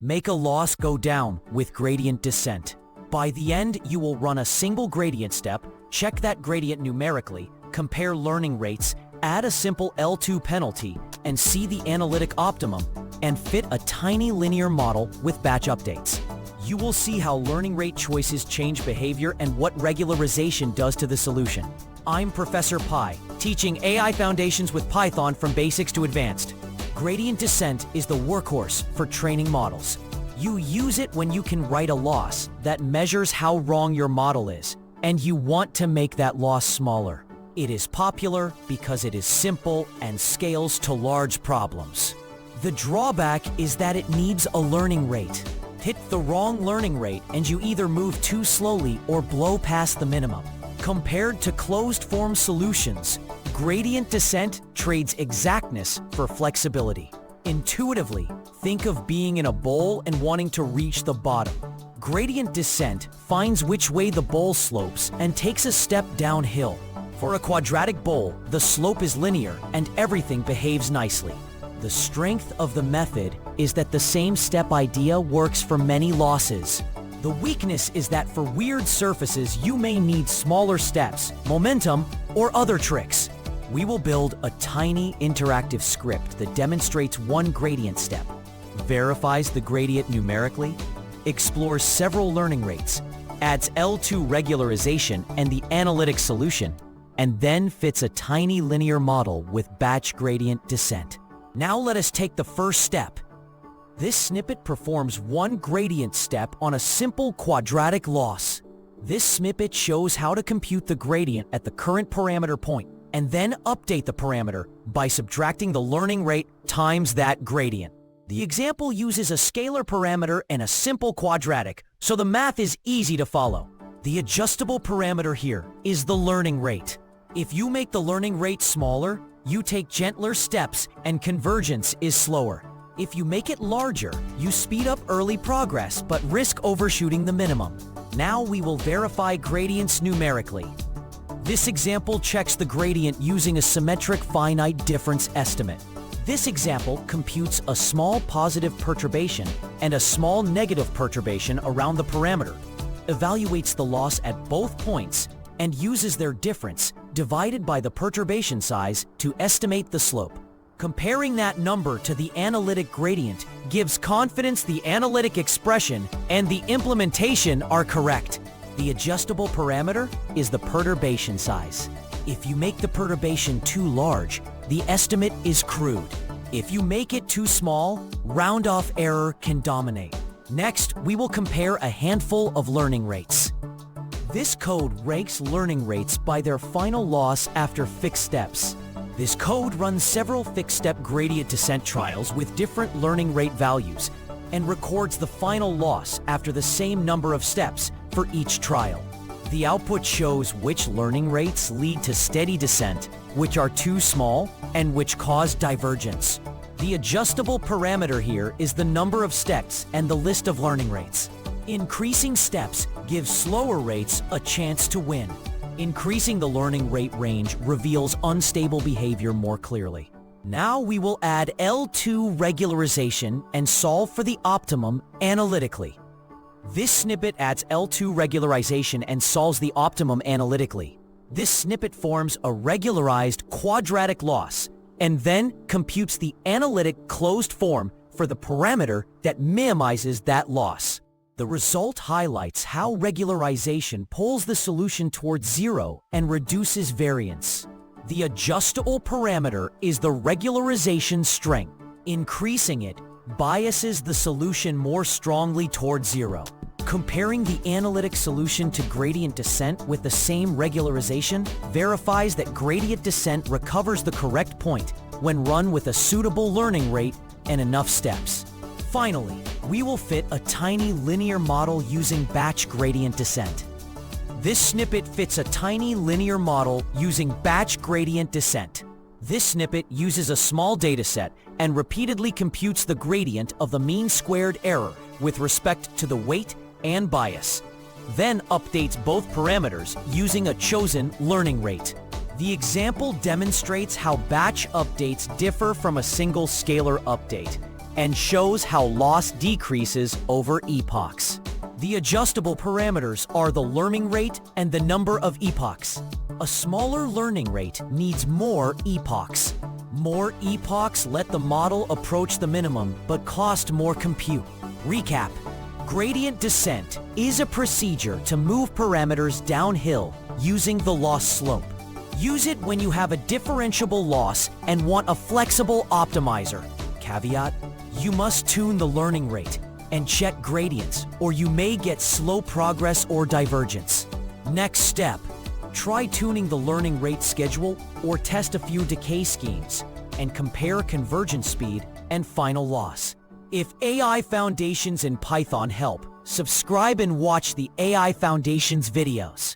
Make a loss go down with gradient descent. By the end, you will run a single gradient step, check that gradient numerically, compare learning rates, add a simple L2 penalty, and see the analytic optimum, and fit a tiny linear model with batch updates. You will see how learning rate choices change behavior and what regularization does to the solution. I'm Professor Pi, teaching AI foundations with Python from basics to advanced. Gradient descent is the workhorse for training models. You use it when you can write a loss that measures how wrong your model is, and you want to make that loss smaller. It is popular because it is simple and scales to large problems. The drawback is that it needs a learning rate. Hit the wrong learning rate and you either move too slowly or blow past the minimum. Compared to closed-form solutions, gradient descent trades exactness for flexibility. Intuitively, think of being in a bowl and wanting to reach the bottom. Gradient descent finds which way the bowl slopes and takes a step downhill. For a quadratic bowl, the slope is linear and everything behaves nicely. The strength of the method is that the same step idea works for many losses. The weakness is that for weird surfaces, you may need smaller steps, momentum, or other tricks. We will build a tiny interactive script that demonstrates one gradient step, verifies the gradient numerically, explores several learning rates, adds L2 regularization and the analytic solution, and then fits a tiny linear model with batch gradient descent. Now let us take the first step. This snippet performs one gradient step on a simple quadratic loss. This snippet shows how to compute the gradient at the current parameter point, and then update the parameter by subtracting the learning rate times that gradient. The example uses a scalar parameter and a simple quadratic, so the math is easy to follow. The adjustable parameter here is the learning rate. If you make the learning rate smaller, you take gentler steps and convergence is slower. If you make it larger, you speed up early progress but risk overshooting the minimum. Now we will verify gradients numerically. This example checks the gradient using a symmetric finite difference estimate. This example computes a small positive perturbation and a small negative perturbation around the parameter, evaluates the loss at both points, and uses their difference divided by the perturbation size to estimate the slope. Comparing that number to the analytic gradient gives confidence the analytic expression and the implementation are correct. The adjustable parameter is the perturbation size. If you make the perturbation too large, the estimate is crude. If you make it too small, round-off error can dominate. Next, we will compare a handful of learning rates. This code ranks learning rates by their final loss after fixed steps. This code runs several fixed-step gradient descent trials with different learning rate values and records the final loss after the same number of steps for each trial. The output shows which learning rates lead to steady descent, which are too small, and which cause divergence. The adjustable parameter here is the number of steps and the list of learning rates. Increasing steps gives slower rates a chance to win. Increasing the learning rate range reveals unstable behavior more clearly. Now we will add L2 regularization and solve for the optimum analytically. This snippet adds L2 regularization and solves the optimum analytically. This snippet forms a regularized quadratic loss and then computes the analytic closed form for the parameter that minimizes that loss. The result highlights how regularization pulls the solution towards zero and reduces variance. The adjustable parameter is the regularization strength. Increasing it biases the solution more strongly towards zero. Comparing the analytic solution to gradient descent with the same regularization verifies that gradient descent recovers the correct point when run with a suitable learning rate and enough steps. Finally, we will fit a tiny linear model using batch gradient descent. This snippet fits a tiny linear model using batch gradient descent. This snippet uses a small dataset and repeatedly computes the gradient of the mean squared error with respect to the weight and bias, then updates both parameters using a chosen learning rate. The example demonstrates how batch updates differ from a single scalar update. and shows how loss decreases over epochs. The adjustable parameters are the learning rate and the number of epochs. A smaller learning rate needs more epochs. More epochs let the model approach the minimum but cost more compute. Recap. Gradient descent is a procedure to move parameters downhill using the loss slope. Use it when you have a differentiable loss and want a flexible optimizer. Caveat: you must tune the learning rate and check gradients, or you may get slow progress or divergence. Next step, try tuning the learning rate schedule or test a few decay schemes and compare convergence speed and final loss. If AI Foundations in Python help, subscribe and watch the AI Foundations videos.